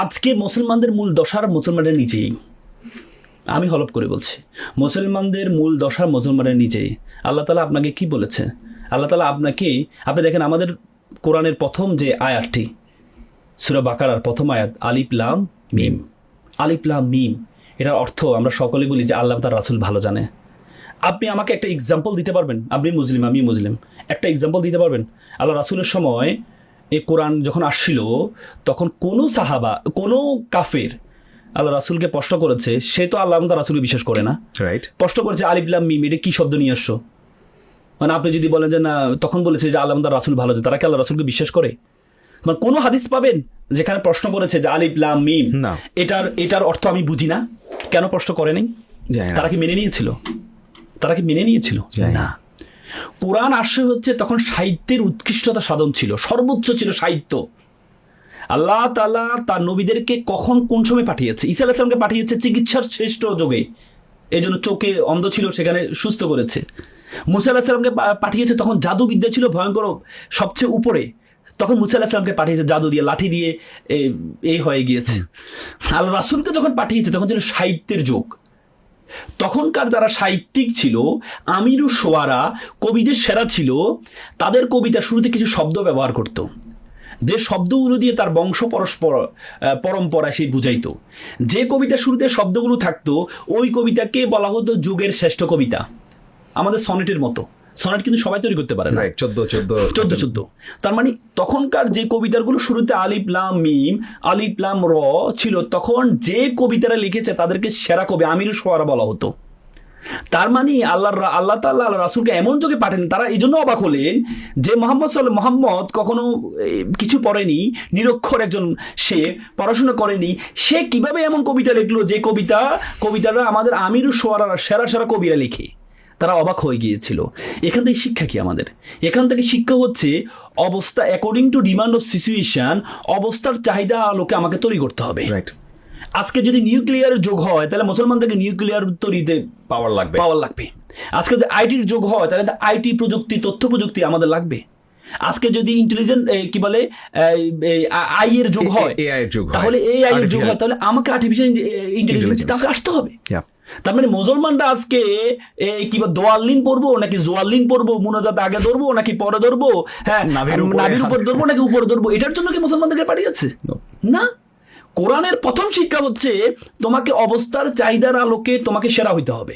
আজকে মুসলমানদের মূল দশার মুসলমানের নিচেই, আমি হলপ করে বলছি, মুসলমানদের মূল দশার মুসলমানের নিচেই। আল্লাহ তাআলা আপনাকে কি বলেছে? আল্লাহ তাআলা আপনি দেখেন আমাদের কোরআনের প্রথম যে আয়াতটি, সূরা বাকারার প্রথম আয়াত, আলিফ লাম মিম। আলিফ লাম মিম, এটার অর্থ আমরা সকলে বলি যে আল্লাহ তার রাসূল ভালো জানে। আপনি আমাকে একটা এক্সাম্পল দিতে পারবেন? আপনি মুসলিম, আমি মুসলিম, একটা এক্সাম্পল দিতে পারবেন? আল্লাহ রাসূলের সময় এই কোরআন যখন আসছিল, তখন কোনো সাহাবা, কোনো কাফের আল্লাহ রাসূলকে প্রশ্ন করেছে, সে তো আল্লাহ তার রাসূলকে বিশ্বাস করে না, রাইট? প্রশ্ন করেছে আলিফ লাম মিম, এটা কি শব্দ নিয়ে আসছো? মানে আপনি যদি বলেন যে না, তখন বলেছে যে আল্লাহ তার রাসূল ভালো জানে, তারা কি আল্লাহ রাসূলকে বিশ্বাস করে? মানে কোনো হাদিস পাবেন যেখানে প্রশ্ন করেছে যে আলিফ লাম মিম, এটার অর্থ আমি বুঝি না, কেন প্রশ্ন করে নাই? তারা কি মেনে নিয়েছিল? না। কোরআন আসে হচ্ছে তখন সাহিত্যের উৎকৃষ্টতা সাধন ছিল, সর্বোচ্চ ছিল সাহিত্য। আল্লাহ তাআলা তার নবীদেরকে কখন কোন সময় পাঠিয়েছে? ঈসা আলাইহিস সালামকে পাঠিয়েছে চিকিৎসার শ্রেষ্ঠ যুগে, এই জন্য চোখে অন্ধ ছিল, সেখানে সুস্থ করেছে। মুসা আলাইহিস সালামকে পাঠিয়েছে তখন জাদুবিদ্যা ছিল ভয়ঙ্কর, সবচেয়ে উপরে, তখন মুসা আলাইহিস সালামকে পাঠিয়েছে জাদু দিয়ে, লাঠি দিয়ে এই হয়ে গিয়েছে। আল্লাহ রাসূলকে যখন পাঠিয়েছে তখন ছিল সাহিত্যের যুগ। তখনকার যারা সাহিত্যিক ছিল, আমিরুশ শুআরা, কবিদের সেরা ছিল, তাদের কবিতা শুরুতে কিছু শব্দ ব্যবহার করত, যে শব্দগুলো দিয়ে তার বংশ পরম্পরা সে বুঝাইতো। যে কবিতা শুরুতে শব্দগুলো থাকতো, ওই কবিতাকে বলা হতো যুগের শ্রেষ্ঠ কবিতা। আমাদের সনেটের মতো, সনেট কিন্তু সবাই তৈরি করতে পারে না, 14 তার মানে তখনকার যে কবিতাগুলো শুরুতে আলিফ লাম মিম, আলিফ লাম র ছিল, তখন যে কবিতারা লিখেছে তাদেরকে সেরা কবি, আমিরুশ শুআরা বলা হতো। তার মানে আল্লাহ তাআলা আল্লাহ রাসূলকে এমন যুগে পাঠান, তারা এই জন্য অবাক হলেন যে মোহাম্মদ কখনো কিছু পড়েনি, নিরক্ষর একজন, সে পড়াশোনা করেনি, সে কিভাবে এমন কবিতা লিখলো যে কবিতাটা আমাদের আমিরুশ শুআরা সেরা কবিরা লিখে। তারা অবাক হয়ে গিয়েছিল। এখান থেকে শিক্ষা কি আমাদের? এখান থেকে শিক্ষা হচ্ছে অবস্থা, according to demand of situation, অবস্থার চাহিদা আলোকে আমাকে তৈরি করতে হবে। আজকে যদি নিউক্লিয়ার যোগ হয়, তাহলে মুসলমানদেরকে নিউক্লিয়ার তৈরিতে পাওয়ার লাগবে। আজকে যদি আইটির যোগ হয়, তাহলে আইটি প্রযুক্তি, তথ্য প্রযুক্তি আমাদের লাগবে। আজকে যদি ইন্টেলিজেন্ট আই এর যোগ হয়, তাহলে এআই এর যোগ হয়, তাহলে আমাকে আর্টিফিশিয়াল ইন্টেলিজেন্স তাকে আসতে হবে। তার মানে মুসলমানরা আজকে দোয়াল্লিন পড়বো নাকি জোয়াল্লিন পড়বো, মুনাজাত আগে ধরবো নাকি পরে ধরবো, হ্যাঁ নাভির উপর ধরবো নাকি উপরে ধরবো, এটার জন্য কি মুসলমানদেরকে পাঠিয়েছে? না। কোরআনের প্রথম শিক্ষা হচ্ছে তোমাকে অবস্থার চাহিদার আলোকে তোমাকে সেরা হইতে হবে।